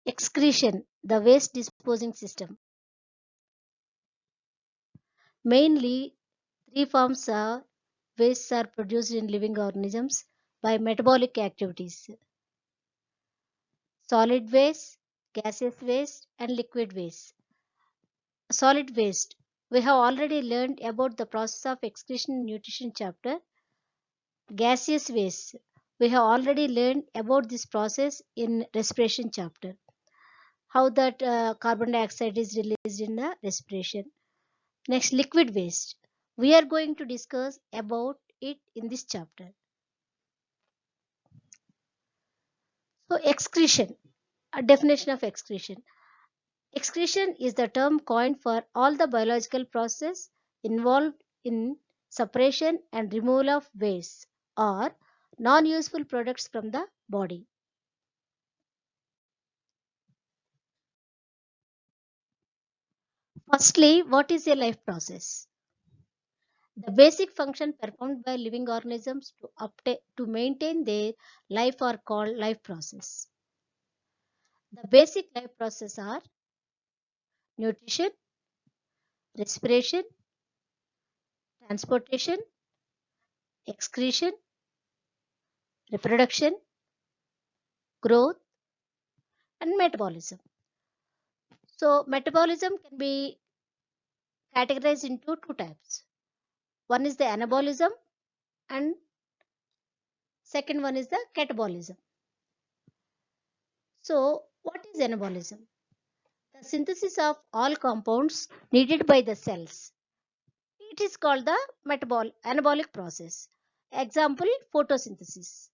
Excretion, the waste disposing system. Mainly, three forms of wastes are produced in living organisms by metabolic activities: solid waste, gaseous waste, and liquid waste. Solid waste. We have already learned about the process of excretion in nutrition chapter. Gaseous waste. We have already learned about this process in respiration chapter. How that carbon dioxide is released in the respiration. Next, liquid waste. We are going to discuss about it in this chapter. So, excretion. A definition of excretion. Excretion is the term coined for all the biological process involved in separation and removal of waste or non-useful products from the body. Firstly, what is a life process? The basic function performed by living organisms to maintain their life are called life process. The basic life process are nutrition, respiration, transportation, excretion, reproduction, growth, and metabolism. So, metabolism can be categorized into two types. One is the anabolism, and second one is the catabolism. So, what is anabolism? The synthesis of all compounds needed by the cells. It is called the anabolic process. Example, photosynthesis.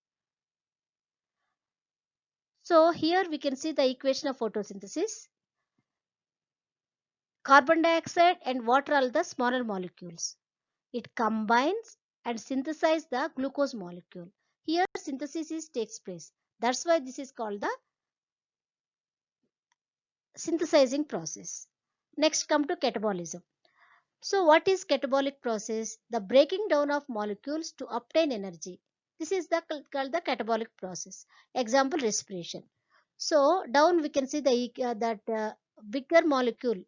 So, here we can see the equation of photosynthesis. Carbon dioxide and water are the smaller molecules. It combines and synthesizes the glucose molecule. Here synthesis takes place. That's why this is called the synthesizing process. Next come to catabolism. So what is catabolic process? The breaking down of molecules to obtain energy. This is called the catabolic process. Example, respiration. So down we can see that bigger molecule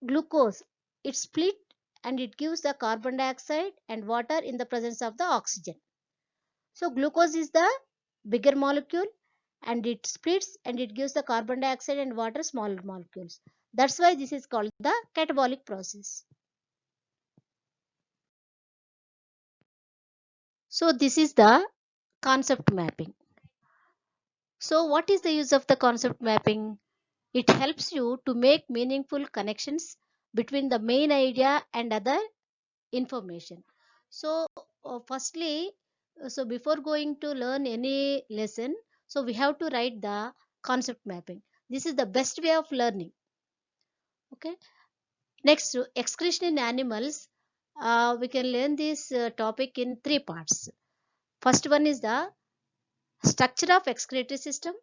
glucose, it split and it gives the carbon dioxide and water in the presence of the oxygen. So glucose is the bigger molecule and it splits and it gives the carbon dioxide and water smaller molecules. That's why this is called the catabolic process. So this is the concept mapping. So what is the use of the concept mapping? It helps you to make meaningful connections between the main idea and other information. So firstly, so before going to learn any lesson, so we have to write the concept mapping. This is the best way of learning. Okay. Next, excretion in animals. We can learn this topic in three parts. First one is the structure of excretory system.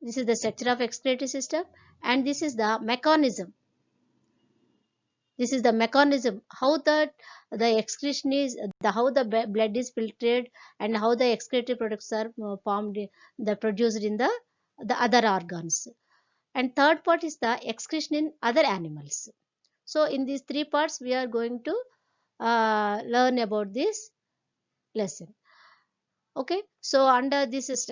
This is the structure of excretory system, and this is the mechanism. This is the mechanism how the excretion is, the how the blood is filtered, and how the excretory products are formed, the produced in the other organs. And third part is the excretion in other animals. So in these three parts, we are going to learn about this lesson. Okay, so under this is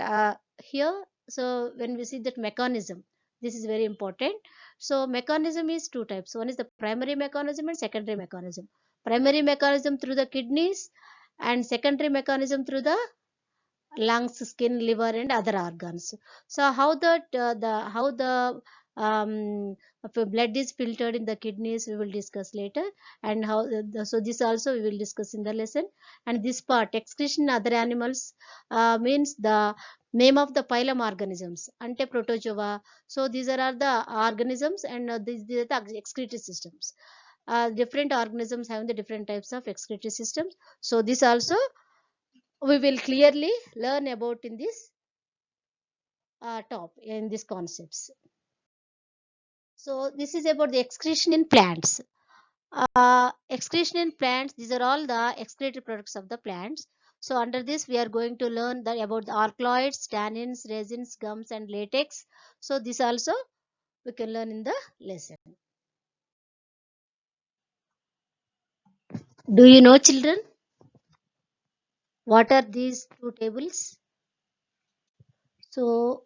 here, so when we see that mechanism, this is very important. So mechanism is two types. One is the primary mechanism and secondary mechanism. Primary mechanism through the kidneys, and secondary mechanism through the lungs, skin, liver, and other organs. So how the um, blood is filtered in the kidneys, we will discuss later, and how so this also we will discuss in the lesson. And this part, excretion in other animals, means the name of the phylum organisms, ante protozoa. So these are the organisms, and these are the excretory systems. Different organisms have the different types of excretory systems. So this also we will clearly learn about in this top in these concepts. So this is about the excretion in plants. Excretion in plants, these are all the excretory products of the plants. So under this we are going to learn about the alkaloids, tannins, resins, gums and latex. So this also we can learn in the lesson. Do you know, children, what are these two tables? So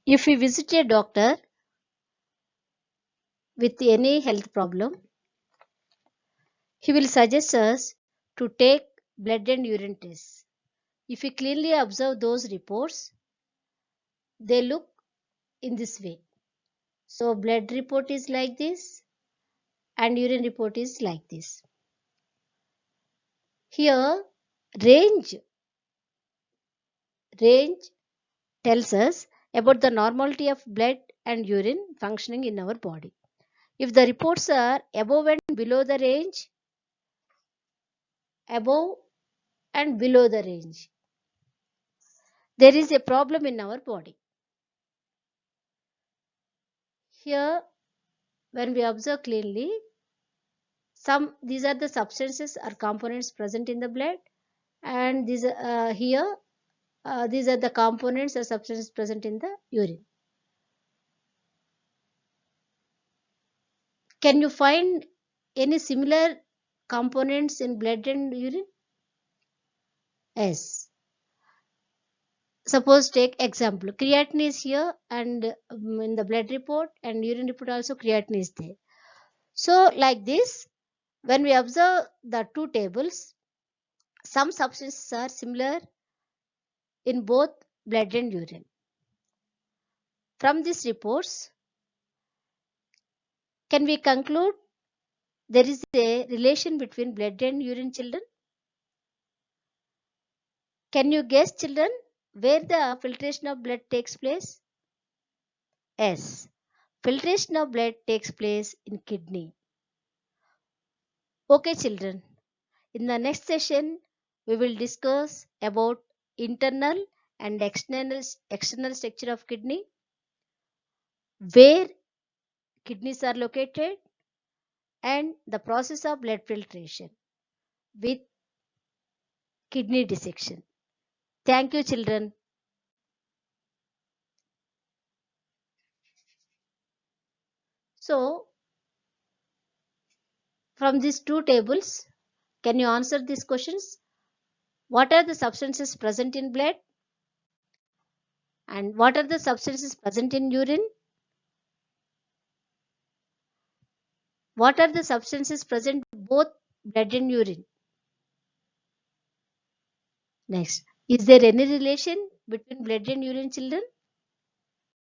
if we visit a doctor with any health problem, he will suggest us to take blood and urine tests. If we clearly observe those reports, they look in this way. So blood report is like this and urine report is like this. Here range tells us about the normality of blood and urine functioning in our body. If the reports are above and below the range, above and below the range, there is a problem in our body. Here, when we observe clearly, these are the substances or components present in the blood, and these here these are the components or substances present in the urine. Can you find any similar components in blood and urine? Yes. Suppose take example, creatinine is here and in the blood report and urine report also creatinine is there. So like this, when we observe the two tables, some substances are similar in both blood and urine. From these reports, can we conclude there is a relation between blood and urine, children? Can you guess, children, where the filtration of blood takes place? Yes, filtration of blood takes place in kidney. Okay, children. In the next session, we will discuss about internal and external structure of kidney, where kidneys are located, and the process of blood filtration with kidney dissection. Thank you, children. So, from these two tables, can you answer these questions? What are the substances present in blood? And what are the substances present in urine? What are the substances present in both blood and urine? Next, is there any relation between blood and urine, children?